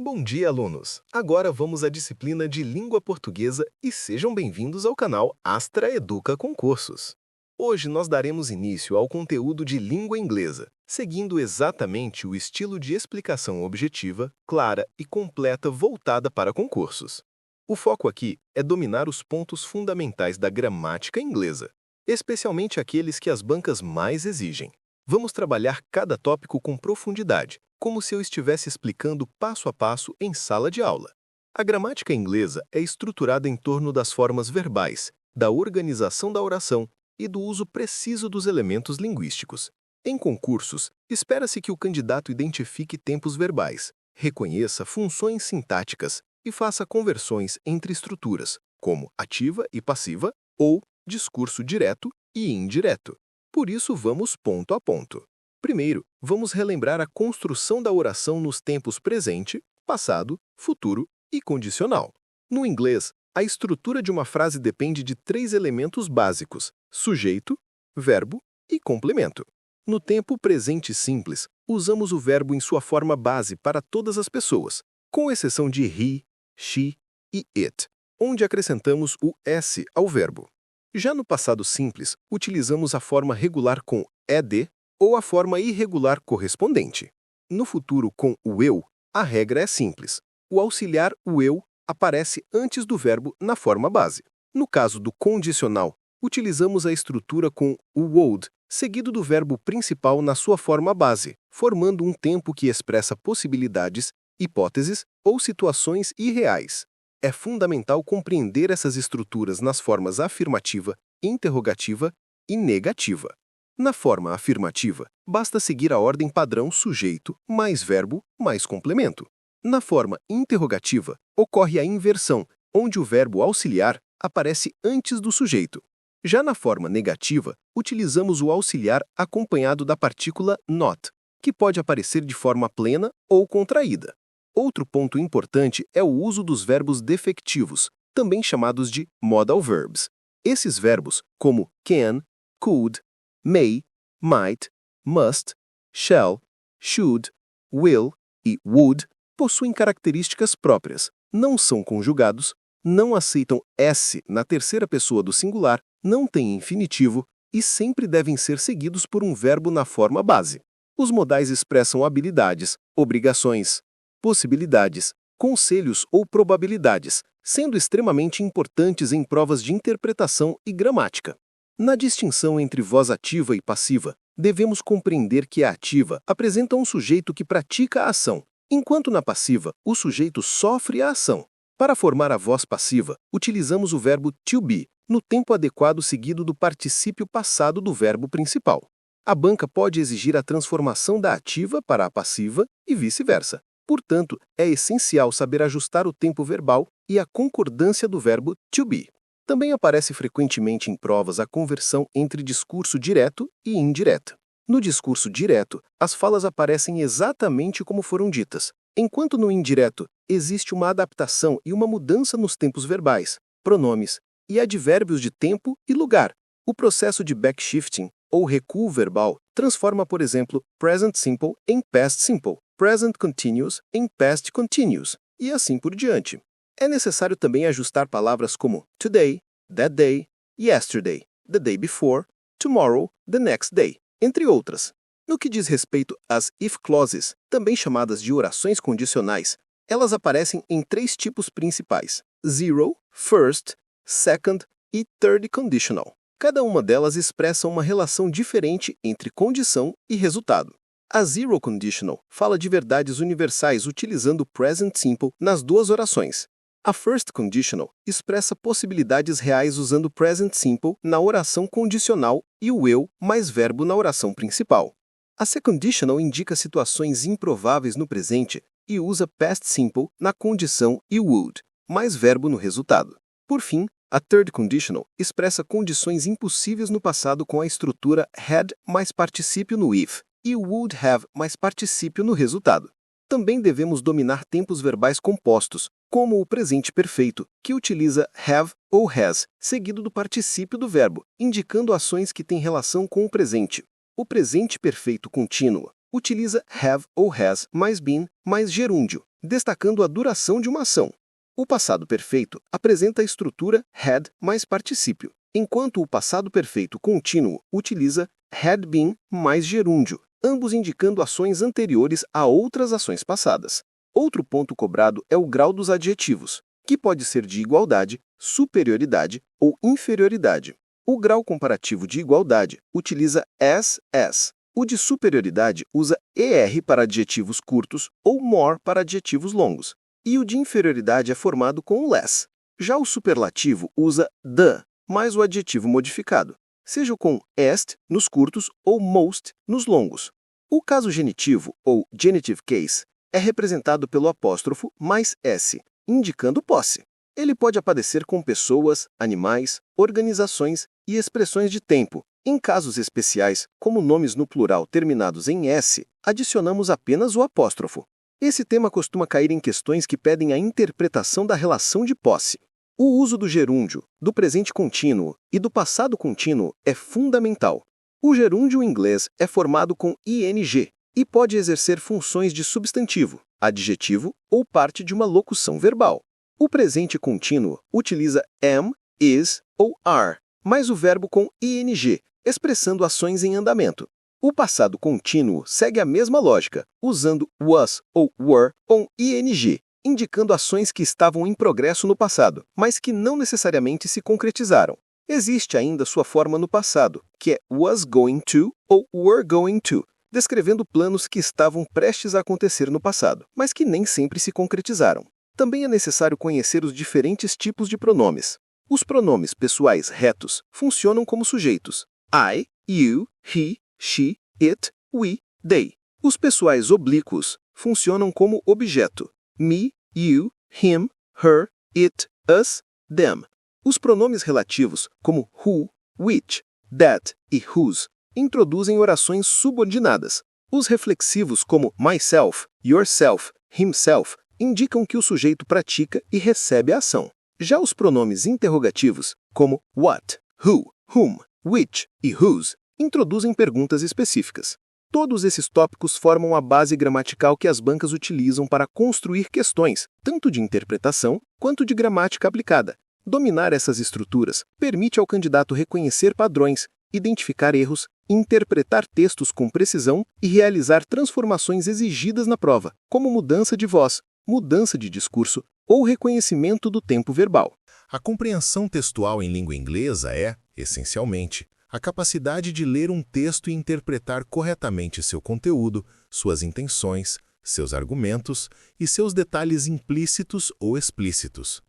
Bom dia, alunos! Agora vamos à disciplina de Língua Portuguesa e sejam bem-vindos ao canal Astra Educa Concursos. Hoje nós daremos início ao conteúdo de língua inglesa, seguindo exatamente o estilo de explicação objetiva, clara e completa voltada para concursos. O foco aqui é dominar os pontos fundamentais da gramática inglesa, especialmente aqueles que as bancas mais exigem. Vamos trabalhar cada tópico com profundidade, como se eu estivesse explicando passo a passo em sala de aula. A gramática inglesa é estruturada em torno das formas verbais, da organização da oração e do uso preciso dos elementos linguísticos. Em concursos, espera-se que o candidato identifique tempos verbais, reconheça funções sintáticas e faça conversões entre estruturas, como ativa e passiva, ou discurso direto e indireto. Por isso, vamos ponto a ponto. Primeiro, vamos relembrar a construção da oração nos tempos presente, passado, futuro e condicional. No inglês, a estrutura de uma frase depende de 3 elementos básicos: sujeito, verbo e complemento. No tempo presente simples, usamos o verbo em sua forma base para todas as pessoas, com exceção de he, she e it, onde acrescentamos o s ao verbo. Já no passado simples, utilizamos a forma regular com ed ou a forma irregular correspondente. No futuro com o eu, a regra é simples. O auxiliar o eu aparece antes do verbo na forma base. No caso do condicional, utilizamos a estrutura com o would, seguido do verbo principal na sua forma base, formando um tempo que expressa possibilidades, hipóteses ou situações irreais. É fundamental compreender essas estruturas nas formas afirmativa, interrogativa e negativa. Na forma afirmativa, basta seguir a ordem padrão sujeito mais verbo mais complemento. Na forma interrogativa, ocorre a inversão, onde o verbo auxiliar aparece antes do sujeito. Já na forma negativa, utilizamos o auxiliar acompanhado da partícula not, que pode aparecer de forma plena ou contraída. Outro ponto importante é o uso dos verbos defectivos, também chamados de modal verbs. Esses verbos, como can, could, may, might, must, shall, should, will e would, possuem características próprias, não são conjugados, não aceitam s na terceira pessoa do singular, não têm infinitivo e sempre devem ser seguidos por um verbo na forma base. Os modais expressam habilidades, obrigações, possibilidades, conselhos ou probabilidades, sendo extremamente importantes em provas de interpretação e gramática. Na distinção entre voz ativa e passiva, devemos compreender que a ativa apresenta um sujeito que pratica a ação, enquanto na passiva, o sujeito sofre a ação. Para formar a voz passiva, utilizamos o verbo to be, no tempo adequado seguido do particípio passado do verbo principal. A banca pode exigir a transformação da ativa para a passiva e vice-versa. Portanto, é essencial saber ajustar o tempo verbal e a concordância do verbo to be. Também aparece frequentemente em provas a conversão entre discurso direto e indireto. No discurso direto, as falas aparecem exatamente como foram ditas, enquanto no indireto existe uma adaptação e uma mudança nos tempos verbais, pronomes e advérbios de tempo e lugar. O processo de backshifting, ou recuo verbal, transforma, por exemplo, present simple em past simple, present continuous em past continuous, e assim por diante. É necessário também ajustar palavras como today, that day, yesterday, the day before, tomorrow, the next day, entre outras. No que diz respeito às if clauses, também chamadas de orações condicionais, elas aparecem em 3 tipos principais: zero, first, second e third conditional. Cada uma delas expressa uma relação diferente entre condição e resultado. A zero conditional fala de verdades universais utilizando o present simple nas 2 orações. A first conditional expressa possibilidades reais usando o present simple na oração condicional e o eu mais verbo na oração principal. A second conditional indica situações improváveis no presente e usa past simple na condição e would, mais verbo no resultado. Por fim, a third conditional expressa condições impossíveis no passado com a estrutura had mais particípio no if e would have mais particípio no resultado. Também devemos dominar tempos verbais compostos, como o presente perfeito, que utiliza have ou has, seguido do particípio do verbo, indicando ações que têm relação com o presente. O presente perfeito contínuo utiliza have ou has mais been mais gerúndio, destacando a duração de uma ação. O passado perfeito apresenta a estrutura had mais particípio, enquanto o passado perfeito contínuo utiliza had been mais gerúndio, ambos indicando ações anteriores a outras ações passadas. Outro ponto cobrado é o grau dos adjetivos, que pode ser de igualdade, superioridade ou inferioridade. O grau comparativo de igualdade utiliza as. O de superioridade usa er para adjetivos curtos ou more para adjetivos longos. E o de inferioridade é formado com o less. Já o superlativo usa the, mais o adjetivo modificado, seja com est nos curtos ou most nos longos. O caso genitivo, ou genitive case, é representado pelo apóstrofo mais s, indicando posse. Ele pode aparecer com pessoas, animais, organizações e expressões de tempo. Em casos especiais, como nomes no plural terminados em s, adicionamos apenas o apóstrofo. Esse tema costuma cair em questões que pedem a interpretação da relação de posse. O uso do gerúndio, do presente contínuo e do passado contínuo é fundamental. O gerúndio inglês é formado com ing e pode exercer funções de substantivo, adjetivo ou parte de uma locução verbal. O presente contínuo utiliza am, is ou are, mais o verbo com ing, expressando ações em andamento. O passado contínuo segue a mesma lógica, usando was ou were com ing, indicando ações que estavam em progresso no passado, mas que não necessariamente se concretizaram. Existe ainda sua forma no passado, que é was going to ou were going to, descrevendo planos que estavam prestes a acontecer no passado, mas que nem sempre se concretizaram. Também é necessário conhecer os diferentes tipos de pronomes. Os pronomes pessoais retos funcionam como sujeitos: I, you, he, she, it, we, they. Os pessoais oblíquos funcionam como objeto: me, you, him, her, it, us, them. Os pronomes relativos, como who, which, that e whose, introduzem orações subordinadas. Os reflexivos, como myself, yourself, himself, indicam que o sujeito pratica e recebe a ação. Já os pronomes interrogativos, como what, who, whom, which e whose, introduzem perguntas específicas. Todos esses tópicos formam a base gramatical que as bancas utilizam para construir questões, tanto de interpretação quanto de gramática aplicada. Dominar essas estruturas permite ao candidato reconhecer padrões, identificar erros, interpretar textos com precisão e realizar transformações exigidas na prova, como mudança de voz, mudança de discurso ou reconhecimento do tempo verbal. A compreensão textual em língua inglesa é, essencialmente, a capacidade de ler um texto e interpretar corretamente seu conteúdo, suas intenções, seus argumentos e seus detalhes implícitos ou explícitos.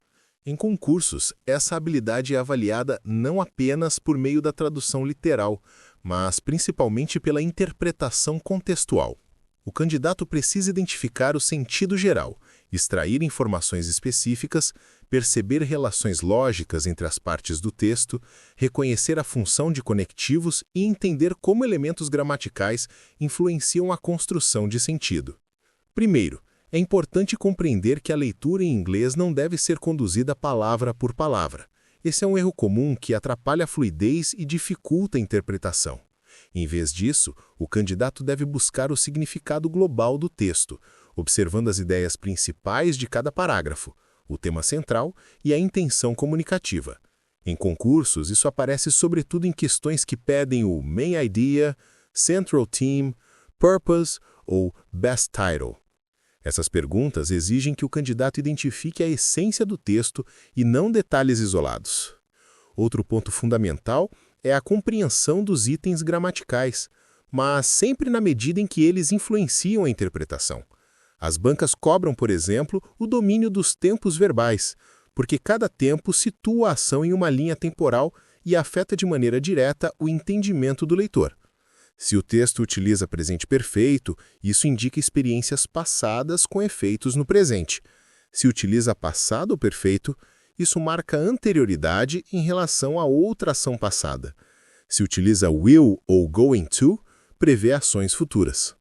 Em concursos, essa habilidade é avaliada não apenas por meio da tradução literal, mas principalmente pela interpretação contextual. O candidato precisa identificar o sentido geral, extrair informações específicas, perceber relações lógicas entre as partes do texto, reconhecer a função de conectivos e entender como elementos gramaticais influenciam a construção de sentido. Primeiro, é importante compreender que a leitura em inglês não deve ser conduzida palavra por palavra. Esse é um erro comum que atrapalha a fluidez e dificulta a interpretação. Em vez disso, o candidato deve buscar o significado global do texto, observando as ideias principais de cada parágrafo, o tema central e a intenção comunicativa. Em concursos, isso aparece sobretudo em questões que pedem o main idea, central theme, purpose ou best title. Essas perguntas exigem que o candidato identifique a essência do texto e não detalhes isolados. Outro ponto fundamental é a compreensão dos itens gramaticais, mas sempre na medida em que eles influenciam a interpretação. As bancas cobram, por exemplo, o domínio dos tempos verbais, porque cada tempo situa a ação em uma linha temporal e afeta de maneira direta o entendimento do leitor. Se o texto utiliza presente perfeito, isso indica experiências passadas com efeitos no presente. Se utiliza passado perfeito, isso marca anterioridade em relação a outra ação passada. Se utiliza will ou going to, prevê ações futuras.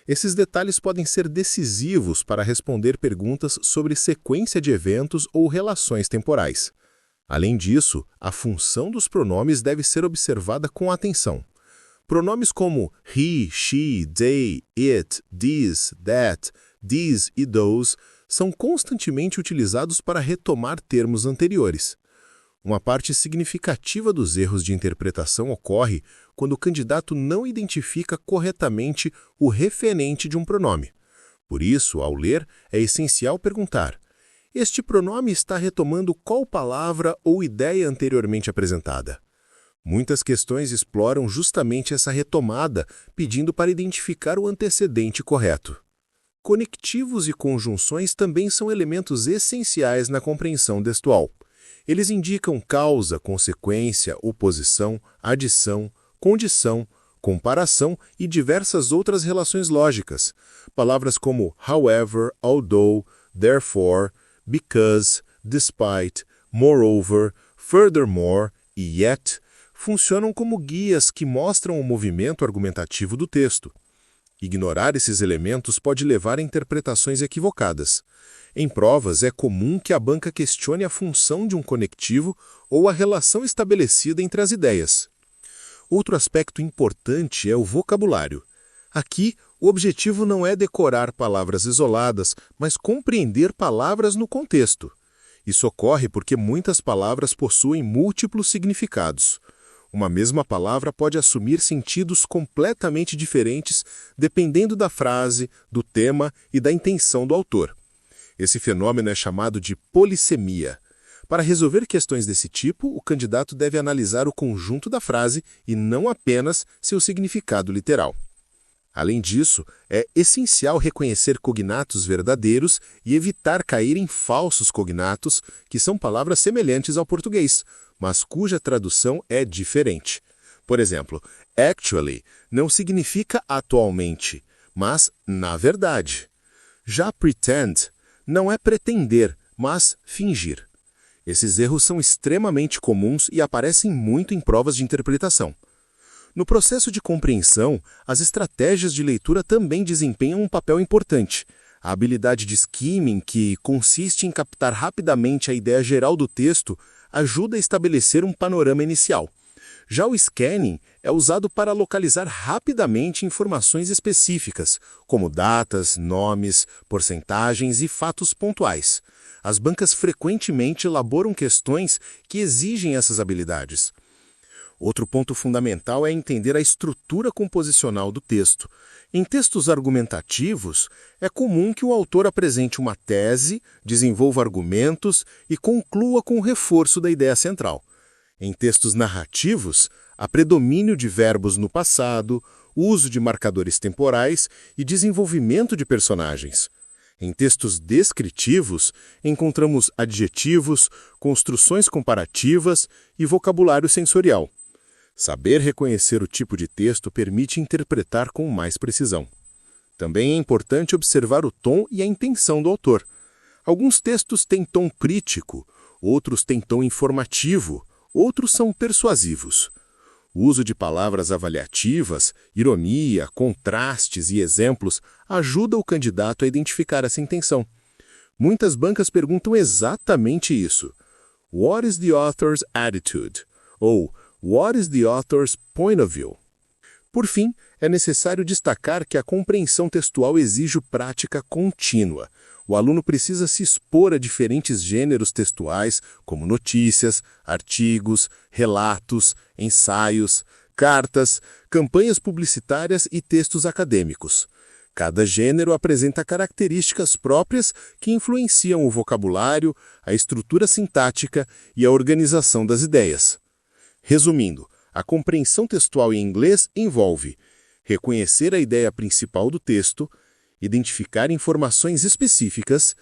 Esses detalhes podem ser decisivos para responder perguntas sobre sequência de eventos ou relações temporais. Além disso, a função dos pronomes deve ser observada com atenção. Pronomes como he, she, they, it, this, that, these e those são constantemente utilizados para retomar termos anteriores. Uma parte significativa dos erros de interpretação ocorre quando o candidato não identifica corretamente o referente de um pronome. Por isso, ao ler, é essencial perguntar: este pronome está retomando qual palavra ou ideia anteriormente apresentada? Muitas questões exploram justamente essa retomada, pedindo para identificar o antecedente correto. Conectivos e conjunções também são elementos essenciais na compreensão textual. Eles indicam causa, consequência, oposição, adição, condição, comparação e diversas outras relações lógicas. Palavras como however, although, therefore, because, despite, moreover, furthermore e yet funcionam como guias que mostram o movimento argumentativo do texto. Ignorar esses elementos pode levar a interpretações equivocadas. Em provas, é comum que a banca questione a função de um conectivo ou a relação estabelecida entre as ideias. Outro aspecto importante é o vocabulário. Aqui, o objetivo não é decorar palavras isoladas, mas compreender palavras no contexto. Isso ocorre porque muitas palavras possuem múltiplos significados. Uma mesma palavra pode assumir sentidos completamente diferentes dependendo da frase, do tema e da intenção do autor. Esse fenômeno é chamado de polissemia. Para resolver questões desse tipo, o candidato deve analisar o conjunto da frase e não apenas seu significado literal. Além disso, é essencial reconhecer cognatos verdadeiros e evitar cair em falsos cognatos, que são palavras semelhantes ao português, mas cuja tradução é diferente. Por exemplo, actually não significa atualmente, mas na verdade. Já pretend não é pretender, mas fingir. Esses erros são extremamente comuns e aparecem muito em provas de interpretação. No processo de compreensão, as estratégias de leitura também desempenham um papel importante. A habilidade de skimming, que consiste em captar rapidamente a ideia geral do texto, ajuda a estabelecer um panorama inicial. Já o scanning é usado para localizar rapidamente informações específicas, como datas, nomes, porcentagens e fatos pontuais. As bancas frequentemente elaboram questões que exigem essas habilidades. Outro ponto fundamental é entender a estrutura composicional do texto. Em textos argumentativos, é comum que o autor apresente uma tese, desenvolva argumentos e conclua com o reforço da ideia central. Em textos narrativos, há predomínio de verbos no passado, uso de marcadores temporais e desenvolvimento de personagens. Em textos descritivos, encontramos adjetivos, construções comparativas e vocabulário sensorial. Saber reconhecer o tipo de texto permite interpretar com mais precisão. Também é importante observar o tom e a intenção do autor. Alguns textos têm tom crítico, outros têm tom informativo, outros são persuasivos. O uso de palavras avaliativas, ironia, contrastes e exemplos ajuda o candidato a identificar essa intenção. Muitas bancas perguntam exatamente isso. What is the author's attitude? Ou What is the author's point of view? Por fim, é necessário destacar que a compreensão textual exige prática contínua. O aluno precisa se expor a diferentes gêneros textuais, como notícias, artigos, relatos, ensaios, cartas, campanhas publicitárias e textos acadêmicos. Cada gênero apresenta características próprias que influenciam o vocabulário, a estrutura sintática e a organização das ideias. Resumindo, a compreensão textual em inglês envolve reconhecer a ideia principal do texto, identificar informações específicas,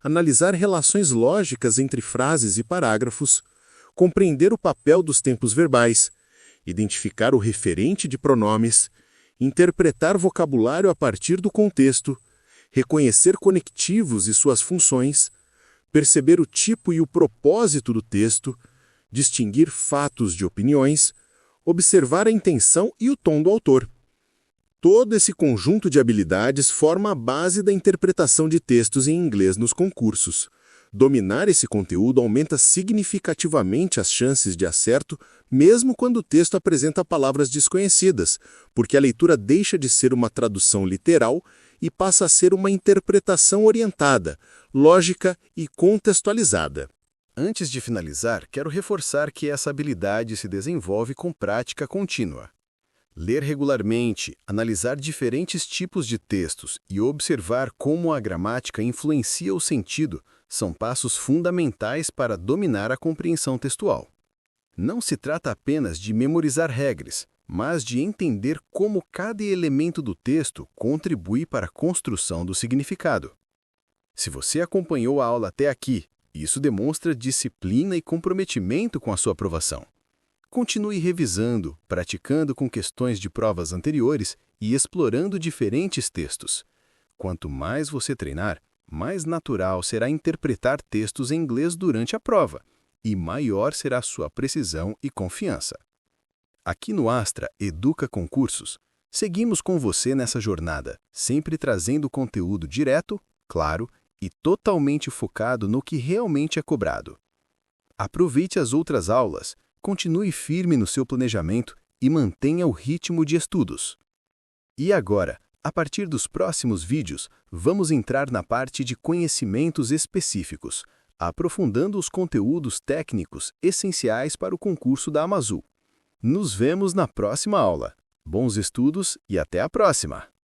analisar relações lógicas entre frases e parágrafos, compreender o papel dos tempos verbais, identificar o referente de pronomes, interpretar vocabulário a partir do contexto, reconhecer conectivos e suas funções, perceber o tipo e o propósito do texto, distinguir fatos de opiniões, observar a intenção e o tom do autor. Todo esse conjunto de habilidades forma a base da interpretação de textos em inglês nos concursos. Dominar esse conteúdo aumenta significativamente as chances de acerto, mesmo quando o texto apresenta palavras desconhecidas, porque a leitura deixa de ser uma tradução literal e passa a ser uma interpretação orientada, lógica e contextualizada. Antes de finalizar, quero reforçar que essa habilidade se desenvolve com prática contínua. Ler regularmente, analisar diferentes tipos de textos e observar como a gramática influencia o sentido são passos fundamentais para dominar a compreensão textual. Não se trata apenas de memorizar regras, mas de entender como cada elemento do texto contribui para a construção do significado. Se você acompanhou a aula até aqui, isso demonstra disciplina e comprometimento com a sua aprovação. Continue revisando, praticando com questões de provas anteriores e explorando diferentes textos. Quanto mais você treinar, mais natural será interpretar textos em inglês durante a prova, e maior será a sua precisão e confiança. Aqui no Astra Educa Concursos, seguimos com você nessa jornada, sempre trazendo conteúdo direto, claro e totalmente focado no que realmente é cobrado. Aproveite as outras aulas, continue firme no seu planejamento e mantenha o ritmo de estudos. E agora, a partir dos próximos vídeos, vamos entrar na parte de conhecimentos específicos, aprofundando os conteúdos técnicos essenciais para o concurso da Amazul. Nos vemos na próxima aula. Bons estudos e até a próxima!